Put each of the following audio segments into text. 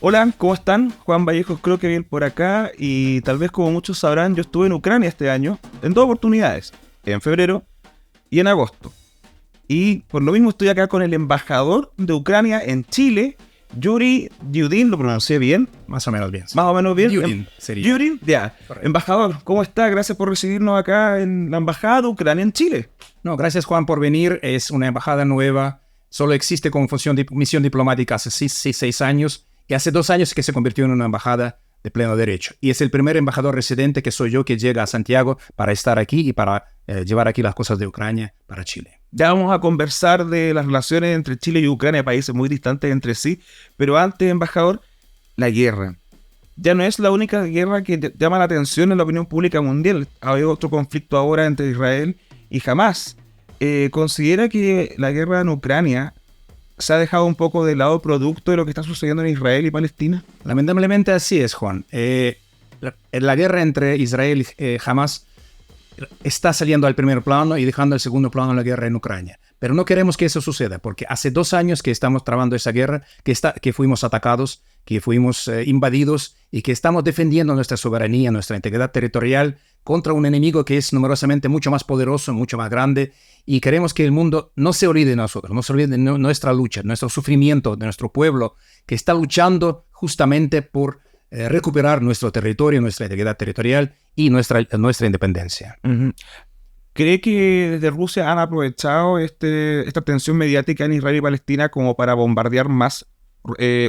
Hola, ¿cómo están? Juan Vallejos creo que bien por acá y tal vez como muchos sabrán, yo estuve en Ucrania este año en dos oportunidades, en febrero y en agosto. Y por lo mismo estoy acá con el embajador de Ucrania en Chile, Yuri Yudin, lo pronuncié bien, Más o menos bien. más o menos bien. Yurin sería. Yuri, ya. Correcto. Embajador, ¿cómo está? Gracias por recibirnos acá en la embajada de Ucrania en Chile. No, gracias Juan por venir. Es una embajada nueva. Solo existe como misión diplomática hace 6 años y hace 2 años que se convirtió en una embajada de pleno derecho. Y es el primer embajador residente que soy yo que llega a Santiago para estar aquí y para llevar aquí las cosas de Ucrania para Chile. Ya vamos a conversar de las relaciones entre Chile y Ucrania, países muy distantes entre sí. Pero antes, embajador, la guerra. Ya no es la única guerra que llama la atención en la opinión pública mundial. Hay otro conflicto ahora entre Israel y Hamás. ¿Considera que la guerra en Ucrania se ha dejado un poco de lado producto de lo que está sucediendo en Israel y Palestina? Lamentablemente así es, Juan. La guerra entre Israel y Hamas está saliendo al primer plano y dejando al segundo plano la guerra en Ucrania. Pero no queremos que eso suceda, porque hace 2 años que estamos trabando esa guerra, que fuimos atacados, que fuimos invadidos y que estamos defendiendo nuestra soberanía, nuestra integridad territorial contra un enemigo que es numerosamente mucho más poderoso, mucho más grande, y queremos que el mundo no se olvide de nosotros, no se olvide de nuestra lucha, nuestro sufrimiento, de nuestro pueblo, que está luchando justamente por recuperar nuestro territorio, nuestra integridad territorial y nuestra independencia. Uh-huh. ¿Cree que desde Rusia han aprovechado esta tensión mediática en Israel y Palestina como para bombardear más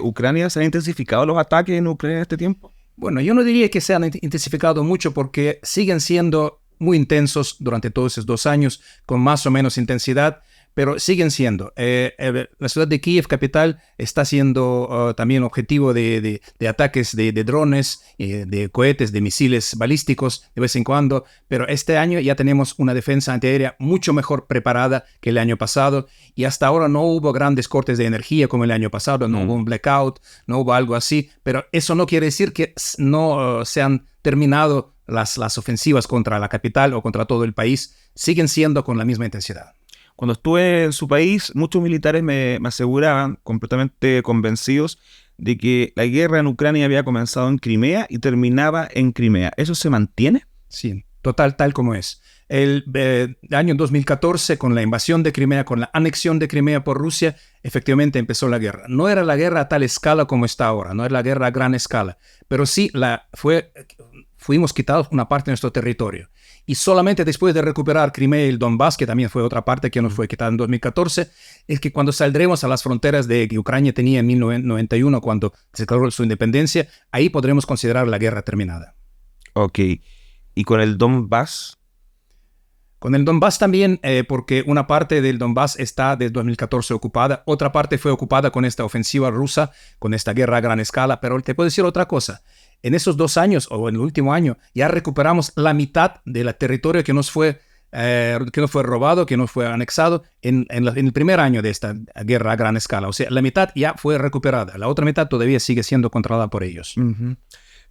Ucrania? ¿Se han intensificado los ataques en Ucrania en este tiempo? Bueno, yo no diría que se han intensificado mucho porque siguen siendo muy intensos durante todos esos 2 años, con más o menos intensidad, pero siguen siendo. La ciudad de Kiev, capital, está siendo también objetivo de ataques de drones, de cohetes, de misiles balísticos de vez en cuando, pero este año ya tenemos una defensa antiaérea mucho mejor preparada que el año pasado y hasta ahora no hubo grandes cortes de energía como el año pasado, no hubo un blackout, no hubo algo así, pero eso no quiere decir que no se han terminado las ofensivas contra la capital o contra todo el país, siguen siendo con la misma intensidad. Cuando estuve en su país, muchos militares me aseguraban, completamente convencidos, de que la guerra en Ucrania había comenzado en Crimea y terminaba en Crimea. ¿Eso se mantiene? Sí, total, tal como es. El año 2014, con la invasión de Crimea, con la anexión de Crimea por Rusia, efectivamente empezó la guerra. No era la guerra a tal escala como está ahora, no era la guerra a gran escala, pero sí fuimos quitados una parte de nuestro territorio. Y solamente después de recuperar Crimea y el Donbass, que también fue otra parte que nos fue quitada en 2014, es que cuando saldremos a las fronteras de que Ucrania tenía en 1991, cuando se declaró su independencia, ahí podremos considerar la guerra terminada. Ok. ¿Y con el Donbass? Con el Donbass también, porque una parte del Donbass está desde 2014 ocupada, otra parte fue ocupada con esta ofensiva rusa, con esta guerra a gran escala, pero te puedo decir otra cosa. En esos 2 años, o en el último año, ya recuperamos la mitad del territorio que nos fue robado, que nos fue anexado en el primer año de esta guerra a gran escala. O sea, la mitad ya fue recuperada, la otra mitad todavía sigue siendo controlada por ellos. Uh-huh.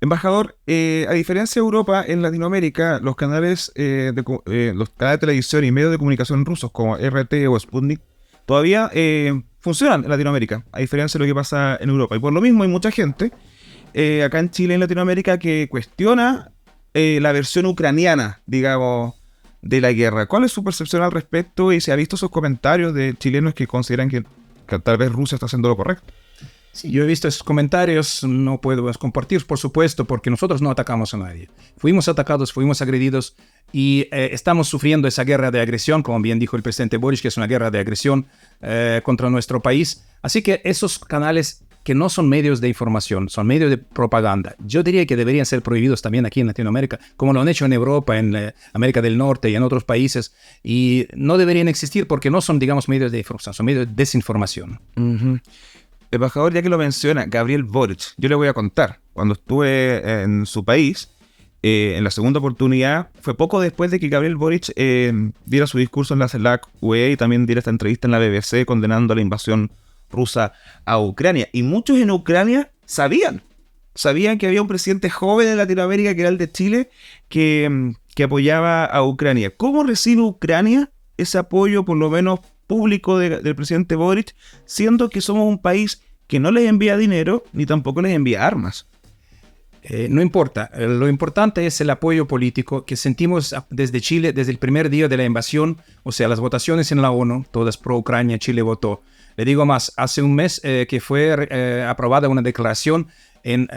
Embajador, a diferencia de Europa, en Latinoamérica, los canales de televisión y medios de comunicación rusos como RT o Sputnik todavía funcionan en Latinoamérica, a diferencia de lo que pasa en Europa. Y por lo mismo hay mucha gente acá en Chile y en Latinoamérica que cuestiona la versión ucraniana, digamos, de la guerra. ¿Cuál es su percepción al respecto? Y si ha visto esos comentarios de chilenos que consideran que tal vez Rusia está haciendo lo correcto. Sí, yo he visto esos comentarios, no puedo compartir, por supuesto, porque nosotros no atacamos a nadie. Fuimos atacados, fuimos agredidos y estamos sufriendo esa guerra de agresión, como bien dijo el presidente Boric, que es una guerra de agresión contra nuestro país. Así que esos canales que no son medios de información, son medios de propaganda, yo diría que deberían ser prohibidos también aquí en Latinoamérica, como lo han hecho en Europa, en América del Norte y en otros países, y no deberían existir porque no son, digamos, medios de información, son medios de desinformación. Uh-huh. Embajador, ya que lo menciona, Gabriel Boric, yo le voy a contar. Cuando estuve en su país, en la segunda oportunidad, fue poco después de que Gabriel Boric diera su discurso en la CELAC-UE y también diera esta entrevista en la BBC condenando la invasión rusa a Ucrania. Y muchos en Ucrania sabían que había un presidente joven en Latinoamérica, que era el de Chile, que apoyaba a Ucrania. ¿Cómo recibe Ucrania ese apoyo, por lo menos público, del presidente Boric, siendo que somos un país que no les envía dinero ni tampoco les envía armas. No importa, lo importante es el apoyo político que sentimos desde Chile, desde el primer día de la invasión, o sea, las votaciones en la ONU, todas pro Ucrania, Chile votó. Le digo más, hace un mes que fue aprobada una declaración en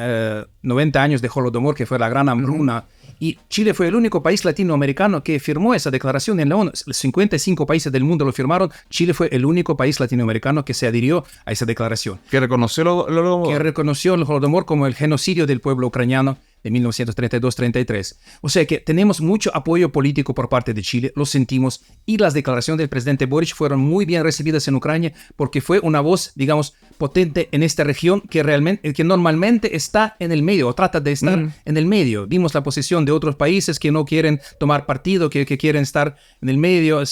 90 años de Holodomor, que fue la gran hambruna, y Chile fue el único país latinoamericano que firmó esa declaración en la ONU. 55 países del mundo lo firmaron, Chile fue el único país latinoamericano que se adhirió a esa declaración. Que reconoció que reconoció el Holodomor como el genocidio del pueblo ucraniano de 1932-33. O sea que tenemos mucho apoyo político por parte de Chile, lo sentimos, y las declaraciones del presidente Boric fueron muy bien recibidas en Ucrania porque fue una voz, digamos, potente en esta región que normalmente está en el medio o trata de estar en el medio. Vimos la posición de otros países que no quieren tomar partido, que quieren estar en el medio.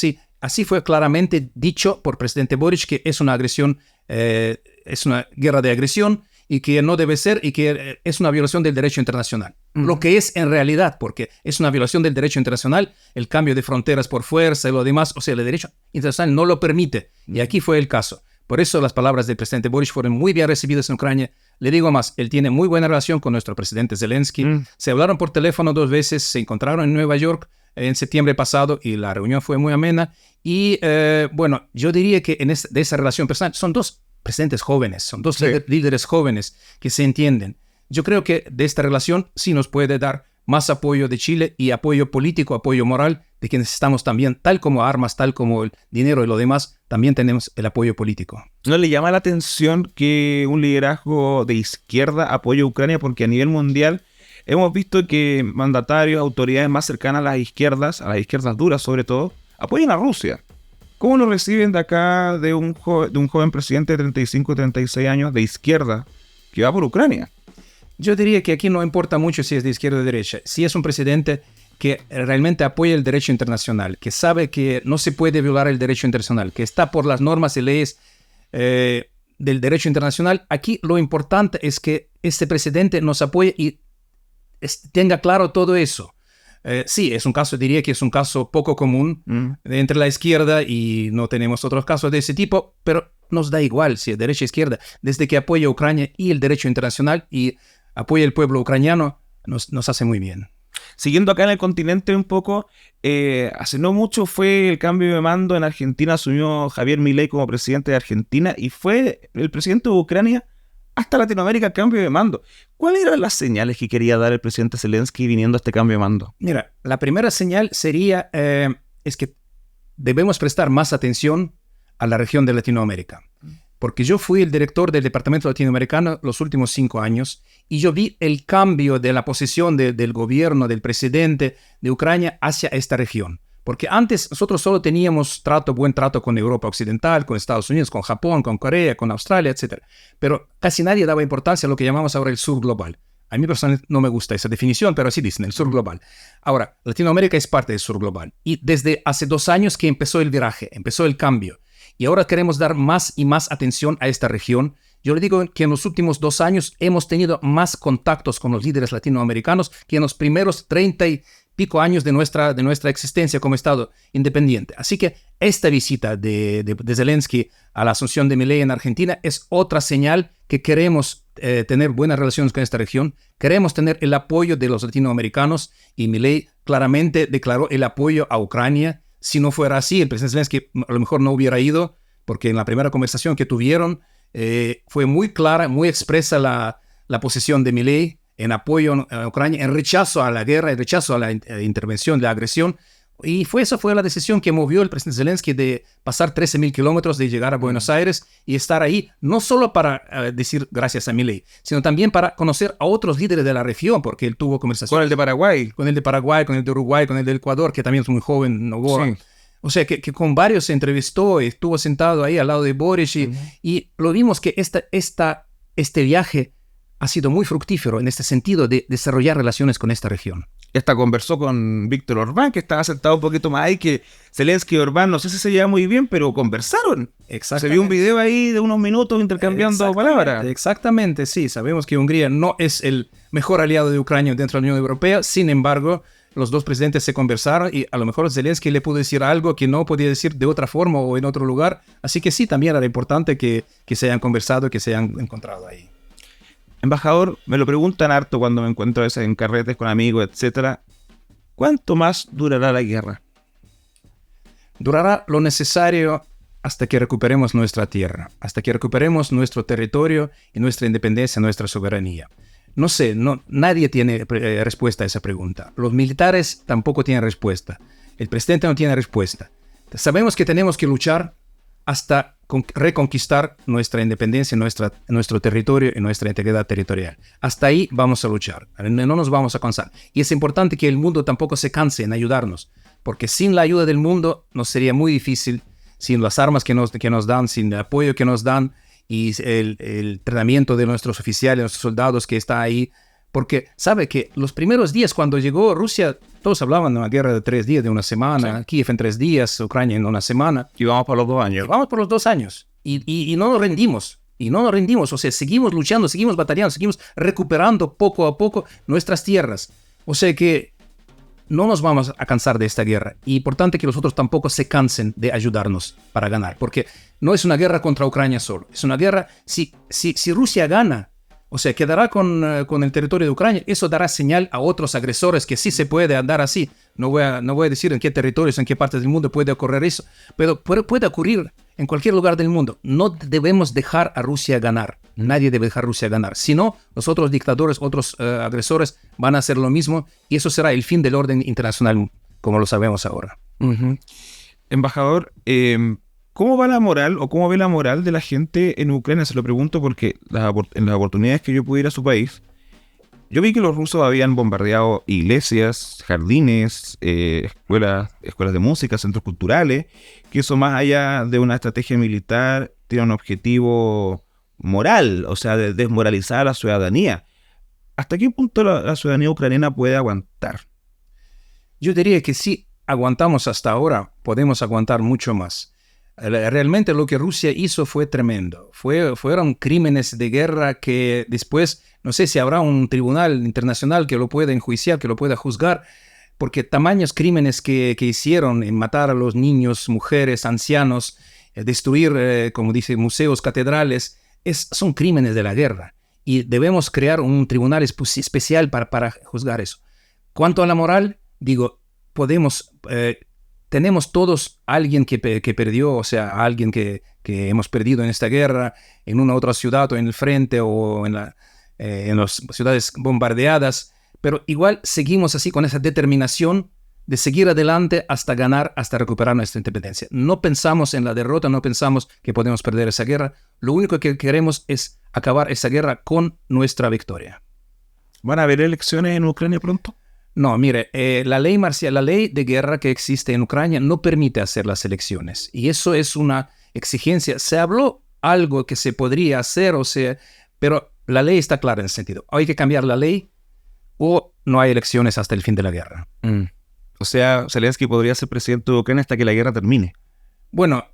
Así fue claramente dicho por presidente Boric que es una agresión, es una guerra de agresión, y que no debe ser, y que es una violación del derecho internacional. Lo que es en realidad, porque es una violación del derecho internacional, el cambio de fronteras por fuerza y lo demás, o sea, el derecho internacional no lo permite. Y aquí fue el caso. Por eso las palabras del presidente Boric fueron muy bien recibidas en Ucrania. Le digo más, él tiene muy buena relación con nuestro presidente Zelensky. Se hablaron por teléfono 2 veces, se encontraron en Nueva York en septiembre pasado y la reunión fue muy amena. Y bueno, yo diría que de esa relación personal son 2 presidentes jóvenes, son 2 líderes jóvenes que se entienden. Yo creo que de esta relación sí nos puede dar más apoyo de Chile y apoyo político, apoyo moral, de que necesitamos también, tal como armas, tal como el dinero y lo demás, también tenemos el apoyo político. ¿No le llama la atención que un liderazgo de izquierda apoye a Ucrania? Porque a nivel mundial hemos visto que mandatarios, autoridades más cercanas a las izquierdas duras sobre todo, apoyan a Rusia. ¿Cómo lo reciben de acá de un joven presidente de 35 o 36 años de izquierda que va por Ucrania? Yo diría que aquí no importa mucho si es de izquierda o de derecha. Si es un presidente que realmente apoya el derecho internacional, que sabe que no se puede violar el derecho internacional, que está por las normas y leyes del derecho internacional, aquí lo importante es que este presidente nos apoye y tenga claro todo eso. Sí, es un caso, diría que es un caso poco común entre la izquierda y no tenemos otros casos de ese tipo, pero nos da igual si es derecha o izquierda, desde que apoya a Ucrania y el derecho internacional y apoya al pueblo ucraniano, nos hace muy bien. Siguiendo acá en el continente un poco, hace no mucho fue el cambio de mando en Argentina, asumió Javier Milei como presidente de Argentina y fue el presidente de Ucrania hasta Latinoamérica, cambio de mando. ¿Cuáles eran las señales que quería dar el presidente Zelensky viniendo a este cambio de mando? Mira, la primera señal sería es que debemos prestar más atención a la región de Latinoamérica. Porque yo fui el director del Departamento Latinoamericano los últimos 5 años y yo vi el cambio de la posición del gobierno, del presidente de Ucrania hacia esta región. Porque antes nosotros solo teníamos buen trato con Europa Occidental, con Estados Unidos, con Japón, con Corea, con Australia, etc. Pero casi nadie daba importancia a lo que llamamos ahora el sur global. A mí personalmente no me gusta esa definición, pero así dicen, el sur global. Ahora, Latinoamérica es parte del sur global. Y desde hace 2 años que empezó el viraje, empezó el cambio. Y ahora queremos dar más y más atención a esta región. Yo le digo que en los últimos 2 años hemos tenido más contactos con los líderes latinoamericanos que en los primeros 30 y pico años de nuestra existencia como Estado independiente. Así que esta visita de Zelensky a la asunción de Milei en Argentina es otra señal que queremos tener buenas relaciones con esta región, queremos tener el apoyo de los latinoamericanos y Milei claramente declaró el apoyo a Ucrania. Si no fuera así, el presidente Zelensky a lo mejor no hubiera ido, porque en la primera conversación que tuvieron fue muy clara, muy expresa la posición de Milei en apoyo a Ucrania, en rechazo a la guerra, en rechazo a la intervención, la agresión. Y esa fue la decisión que movió el presidente Zelensky de pasar 13.000 kilómetros, de llegar a Buenos Aires y estar ahí, no solo para decir gracias a Milei, sino también para conocer a otros líderes de la región, porque él tuvo conversaciones. Con el de Paraguay. Con el de Paraguay, con el de Uruguay, con el de Ecuador, que también es muy joven, Novoa. Sí. O sea, que con varios se entrevistó y estuvo sentado ahí al lado de Boric y lo vimos que este viaje ha sido muy fructífero en este sentido de desarrollar relaciones con esta región. Esta conversó con Víctor Orbán, que estaba sentado un poquito más ahí, que Zelensky y Orbán, no sé si se llevan muy bien, pero conversaron. Se vio un video ahí de unos minutos intercambiando palabras. Exactamente, sí. Sabemos que Hungría no es el mejor aliado de Ucrania dentro de la Unión Europea. Sin embargo, los dos presidentes se conversaron y a lo mejor Zelensky le pudo decir algo que no podía decir de otra forma o en otro lugar. Así que sí, también era importante que se hayan conversado, que se hayan encontrado ahí. Embajador, me lo preguntan harto cuando me encuentro a veces en carretes con amigos, etcétera. ¿Cuánto más durará la guerra? Durará lo necesario hasta que recuperemos nuestra tierra, hasta que recuperemos nuestro territorio y nuestra independencia, nuestra soberanía. No sé, nadie tiene respuesta a esa pregunta. Los militares tampoco tienen respuesta. El presidente no tiene respuesta. Sabemos que tenemos que luchar hasta reconquistar nuestra independencia, nuestro territorio y nuestra integridad territorial. Hasta ahí vamos a luchar. No nos vamos a cansar. Y es importante que el mundo tampoco se canse en ayudarnos, porque sin la ayuda del mundo nos sería muy difícil, sin las armas que nos dan, sin el apoyo que nos dan y el entrenamiento de nuestros oficiales, nuestros soldados que está ahí. Porque sabe que los primeros días cuando llegó Rusia, todos hablaban de una guerra de 3 días, de una semana, sí. Kiev en 3 días, Ucrania en una semana. Y vamos por los 2 años. Vamos por los 2 años. Y no nos rendimos. Y no nos rendimos. O sea, seguimos luchando, seguimos batallando, seguimos recuperando poco a poco nuestras tierras. O sea que no nos vamos a cansar de esta guerra. Y importante que los otros tampoco se cansen de ayudarnos para ganar. Porque no es una guerra contra Ucrania solo. Es una guerra, si Rusia gana, o sea, quedará con el territorio de Ucrania. Eso dará señal a otros agresores que sí se puede andar así. No voy a decir en qué territorios, en qué partes del mundo puede ocurrir eso. Pero puede ocurrir en cualquier lugar del mundo. No debemos dejar a Rusia ganar. Nadie debe dejar a Rusia ganar. Si no, los otros dictadores, otros agresores van a hacer lo mismo. Y eso será el fin del orden internacional, como lo sabemos ahora. Uh-huh. Embajador, ¿cómo va la moral o cómo ve la moral de la gente en Ucrania? Se lo pregunto porque en las oportunidades que yo pude ir a su país, yo vi que los rusos habían bombardeado iglesias, jardines, escuelas de música, centros culturales, que eso más allá de una estrategia militar tiene un objetivo moral, o sea, de desmoralizar a la ciudadanía. ¿Hasta qué punto la ciudadanía ucraniana puede aguantar? Yo diría que si aguantamos hasta ahora, podemos aguantar mucho más. Realmente lo que Rusia hizo fue tremendo. Fueron crímenes de guerra que después, no sé si habrá un tribunal internacional que lo pueda enjuiciar, que lo pueda juzgar, porque tamaños crímenes que hicieron en matar a los niños, mujeres, ancianos, destruir, como dice, museos, catedrales, son crímenes de la guerra. Y debemos crear un tribunal especial para juzgar eso. Cuanto a la moral, digo, tenemos todos alguien que perdió, o sea, alguien que hemos perdido en esta guerra, en una otra ciudad o en el frente o en las ciudades bombardeadas, pero igual seguimos así con esa determinación de seguir adelante hasta ganar, hasta recuperar nuestra independencia. No pensamos en la derrota, no pensamos que podemos perder esa guerra. Lo único que queremos es acabar esa guerra con nuestra victoria. ¿Van a haber elecciones en Ucrania pronto? No, mire, la ley de guerra que existe en Ucrania no permite hacer las elecciones. Y eso es una exigencia. Se habló algo que se podría hacer, pero la ley está clara en ese sentido. Hay que cambiar la ley o no hay elecciones hasta el fin de la guerra. O sea, Zelensky podría ser presidente de Ucrania hasta que la guerra termine. Bueno,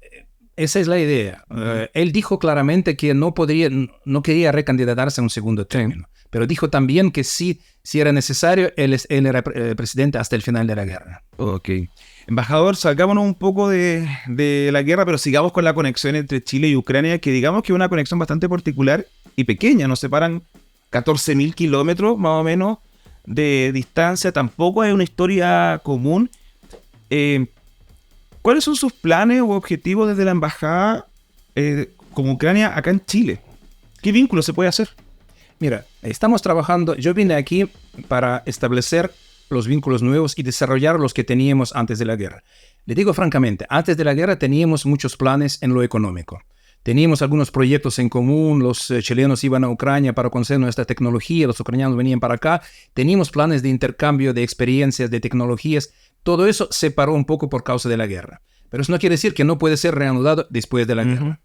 esa es la idea. Él dijo claramente que no quería recandidatarse a un segundo término. Pero dijo también que si era necesario, él era presidente hasta el final de la guerra. Ok. Embajador, salgámonos un poco de la guerra, pero sigamos con la conexión entre Chile y Ucrania, que digamos que es una conexión bastante particular y pequeña. Nos separan 14.000 kilómetros más o menos de distancia. Tampoco hay una historia común. ¿Cuáles son sus planes o objetivos desde la embajada como Ucrania acá en Chile? ¿Qué vínculo se puede hacer? Mira, estamos trabajando, yo vine aquí para establecer los vínculos nuevos y desarrollar los que teníamos antes de la guerra. Le digo francamente, antes de la guerra teníamos muchos planes en lo económico. Teníamos algunos proyectos en común, los chilenos iban a Ucrania para conocer nuestra tecnología, los ucranianos venían para acá. Teníamos planes de intercambio de experiencias, de tecnologías. Todo eso se paró un poco por causa de la guerra. Pero eso no quiere decir que no puede ser reanudado después de la guerra.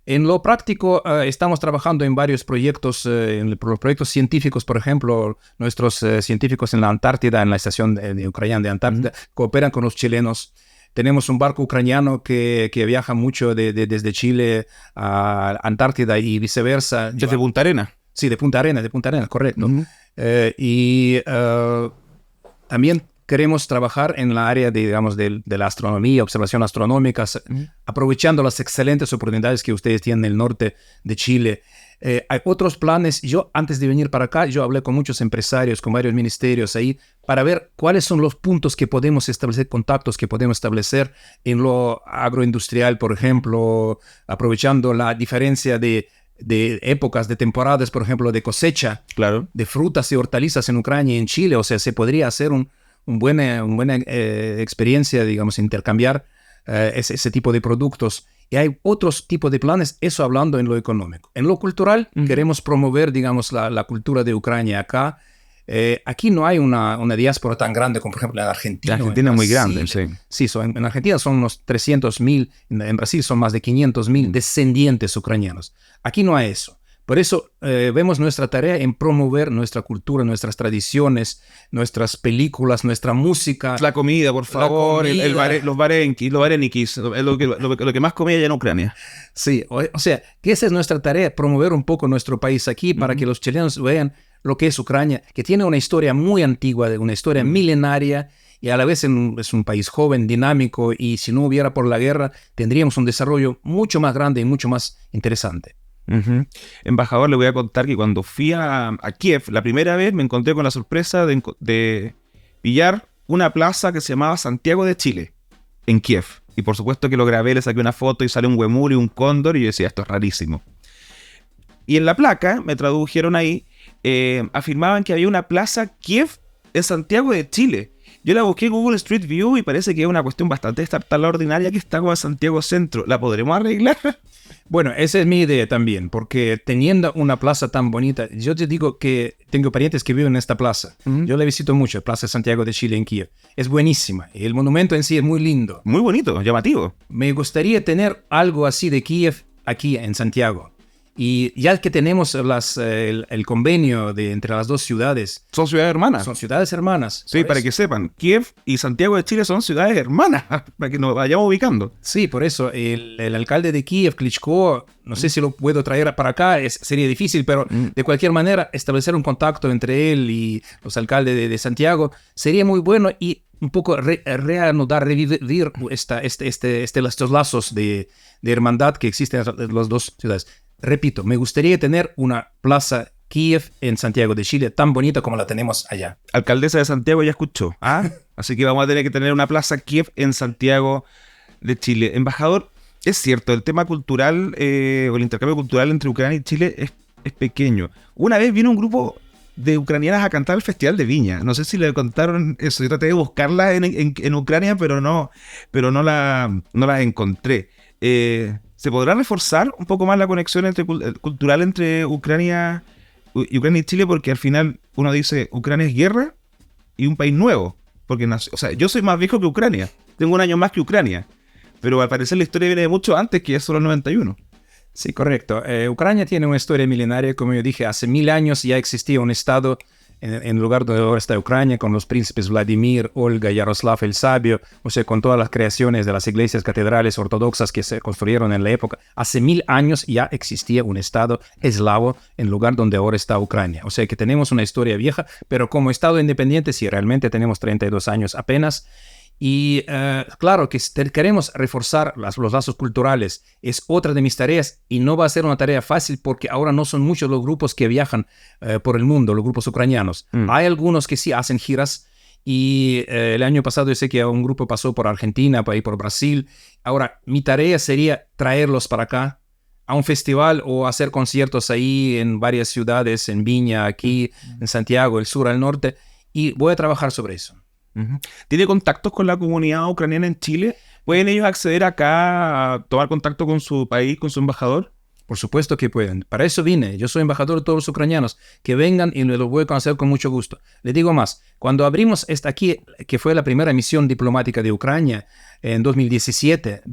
En lo práctico, estamos trabajando en varios proyectos, en los proyectos científicos, por ejemplo, nuestros científicos en la Antártida, en la estación de Ucrania de Antártida, cooperan con los chilenos. Tenemos un barco ucraniano que viaja mucho desde Chile a Antártida y viceversa. ¿Desde Punta Arenas? Sí, de Punta Arenas, correcto. Y también queremos trabajar en la área de, digamos, de la astronomía, observación astronómica, aprovechando las excelentes oportunidades que ustedes tienen en el norte de Chile. Hay otros planes. Yo, antes de venir para acá, yo hablé con muchos empresarios, con varios ministerios ahí, para ver cuáles son los puntos que podemos establecer, contactos que podemos establecer en lo agroindustrial, por ejemplo, aprovechando la diferencia de épocas, de temporadas, por ejemplo, de cosecha, Claro. de frutas y hortalizas en Ucrania y en Chile. O sea, se podría hacer una buena experiencia, digamos, intercambiar ese tipo de productos. Y hay otros tipos de planes, eso hablando en lo económico. En lo cultural, queremos promover, digamos, la cultura de Ucrania acá. Aquí no hay una diáspora tan grande como, por ejemplo, en Argentina. La Argentina es muy grande, sí. Sí, en Argentina son unos 300.000, en Brasil son más de 500.000 descendientes ucranianos. Aquí no hay eso. Por eso vemos nuestra tarea en promover nuestra cultura, nuestras tradiciones, nuestras películas, nuestra música. La comida, por favor, los varenikis, es lo que más comía allá en Ucrania. Sí, o sea, que esa es nuestra tarea, promover un poco nuestro país aquí para que los chilenos vean lo que es Ucrania, que tiene una historia muy antigua, una historia milenaria, y a la vez es un país joven, dinámico, y si no hubiera por la guerra, tendríamos un desarrollo mucho más grande y mucho más interesante. Embajador, le voy a contar que cuando fui a Kiev, la primera vez me encontré con la sorpresa de pillar una plaza que se llamaba Santiago de Chile, en Kiev. Y por supuesto que lo grabé, le saqué una foto y sale un huemul y un cóndor, y yo decía, esto es rarísimo. Y en la placa, me tradujeron ahí, afirmaban que había una plaza Kiev en Santiago de Chile. Yo la busqué en Google Street View y parece que es una cuestión bastante extraordinaria que está como en Santiago Centro. ¿La podremos arreglar? Bueno, esa es mi idea también, porque teniendo una plaza tan bonita, yo te digo que tengo parientes que viven en esta plaza. Yo la visito mucho, Plaza Santiago de Chile en Kiev. Es buenísima. El monumento en sí es muy lindo. Muy bonito, llamativo. Me gustaría tener algo así de Kiev aquí en Santiago. Y ya que tenemos el convenio entre las dos ciudades. Son ciudades hermanas. Son ciudades hermanas. Sí, para que sepan, Kiev y Santiago de Chile son ciudades hermanas, para que nos vayamos ubicando. Sí, por eso el alcalde de Kiev, Klitschko, no sé si lo puedo traer para acá, sería difícil, pero de cualquier manera establecer un contacto entre él y los alcaldes de Santiago sería muy bueno y un poco reanudar, revivir estos lazos de hermandad que existen en las dos ciudades. Repito, me gustaría tener una plaza Kiev en Santiago de Chile tan bonita como la tenemos allá. Alcaldesa de Santiago ya escuchó. Así que vamos a tener que tener una plaza Kiev en Santiago de Chile. Embajador, es cierto, el tema cultural o el intercambio cultural entre Ucrania y Chile es pequeño. Una vez vino un grupo de ucranianas a cantar el Festival de Viña. No sé si le contaron eso. Yo traté de buscarla en Ucrania, pero no la encontré. ¿Se podrá reforzar un poco más la conexión cultural entre Ucrania y Chile? Porque al final uno dice, Ucrania es guerra y un país nuevo. Porque yo soy más viejo que Ucrania. Tengo un año más que Ucrania. Pero al parecer la historia viene de mucho antes que eso, los 91. Sí, correcto. Ucrania tiene una historia milenaria. Como yo dije, hace 1000 años ya existía un estado en el lugar donde ahora está Ucrania, con los príncipes Vladimir, Olga, Yaroslav el Sabio, o sea, con todas las creaciones de las iglesias catedrales ortodoxas que se construyeron en la época. Hace 1000 años ya existía un estado eslavo en el lugar donde ahora está Ucrania. O sea que tenemos una historia vieja, pero como estado independiente sí, realmente tenemos 32 años apenas. Y claro que queremos reforzar los lazos culturales. Es otra de mis tareas y no va a ser una tarea fácil porque ahora no son muchos los grupos que viajan por el mundo, los grupos ucranianos. Hay algunos que sí hacen giras y el año pasado yo sé que un grupo pasó por Argentina, por Brasil. Ahora, mi tarea sería traerlos para acá a un festival o hacer conciertos ahí en varias ciudades, en Viña, aquí, en Santiago, el sur, al norte, y voy a trabajar sobre eso. ¿Tiene contactos con la comunidad ucraniana en Chile? ¿Pueden ellos acceder acá a tomar contacto con su país, con su embajador? Por supuesto que pueden. Para eso vine. Yo soy embajador de todos los ucranianos. Que vengan y los voy a conocer con mucho gusto. Les digo más. Cuando abrimos esta aquí, que fue la primera misión diplomática de Ucrania en 2018,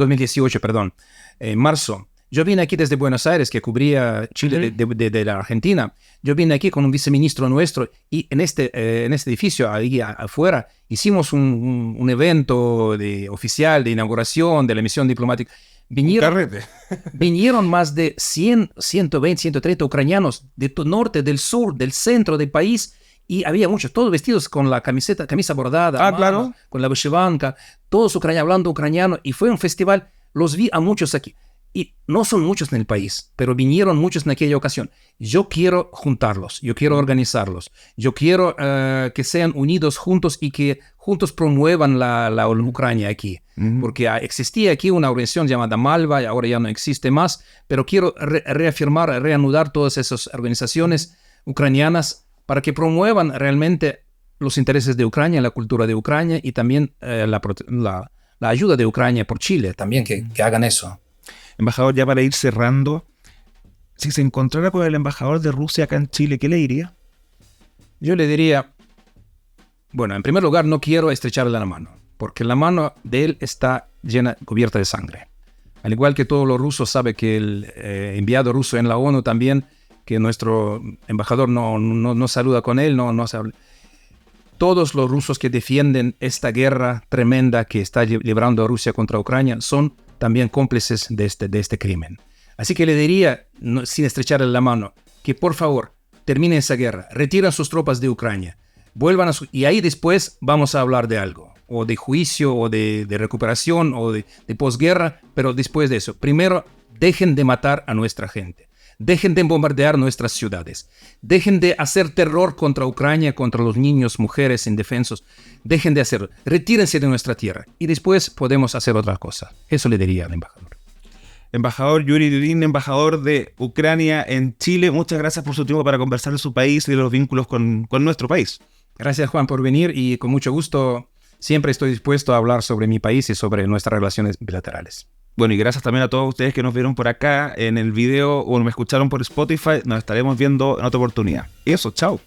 en marzo, yo vine aquí desde Buenos Aires, que cubría Chile de la Argentina. Yo vine aquí con un viceministro nuestro y en este edificio, ahí afuera, hicimos un evento oficial de inauguración de la misión diplomática. Vinieron más de 100, 120, 130 ucranianos del norte, del sur, del centro del país Y había muchos, todos vestidos con la camisa bordada, Ah, claro. con la vyshyvanka, todos hablando ucraniano. Y fue un festival, los vi a muchos aquí. Y no son muchos en el país, pero vinieron muchos en aquella ocasión. Yo quiero juntarlos, yo quiero organizarlos, yo quiero que sean unidos juntos y que juntos promuevan la Ucrania aquí. Porque existía aquí una organización llamada Malva, y ahora ya no existe más, pero quiero reafirmar, reanudar todas esas organizaciones ucranianas para que promuevan realmente los intereses de Ucrania, la cultura de Ucrania y también la ayuda de Ucrania por Chile, también que hagan eso. Embajador, ya para ir cerrando, si se encontrara con el embajador de Rusia acá en Chile, ¿qué le diría? Yo le diría, bueno, en primer lugar no quiero estrecharle la mano, porque la mano de él está cubierta de sangre. Al igual que todos los rusos saben que el enviado ruso en la ONU también, que nuestro embajador no saluda con él, no se habla. Todos los rusos que defienden esta guerra tremenda que está librando Rusia contra Ucrania son también cómplices de este crimen. Así que le diría, sin estrecharle la mano, que por favor termine esa guerra, retiren sus tropas de Ucrania, vuelvan y ahí después vamos a hablar de algo, o de juicio, o de recuperación, o de posguerra, pero después de eso, primero dejen de matar a nuestra gente. Dejen de bombardear nuestras ciudades. Dejen de hacer terror contra Ucrania, contra los niños, mujeres indefensos. Dejen de hacerlo. Retírense de nuestra tierra y después podemos hacer otra cosa. Eso le diría al embajador. Embajador Yuri Dudin, embajador de Ucrania en Chile, muchas gracias por su tiempo para conversar de su país y de los vínculos con nuestro país. Gracias, Juan, por venir y con mucho gusto siempre estoy dispuesto a hablar sobre mi país y sobre nuestras relaciones bilaterales. Bueno, y gracias también a todos ustedes que nos vieron por acá en el video o me escucharon por Spotify. Nos estaremos viendo en otra oportunidad. Y eso, chao.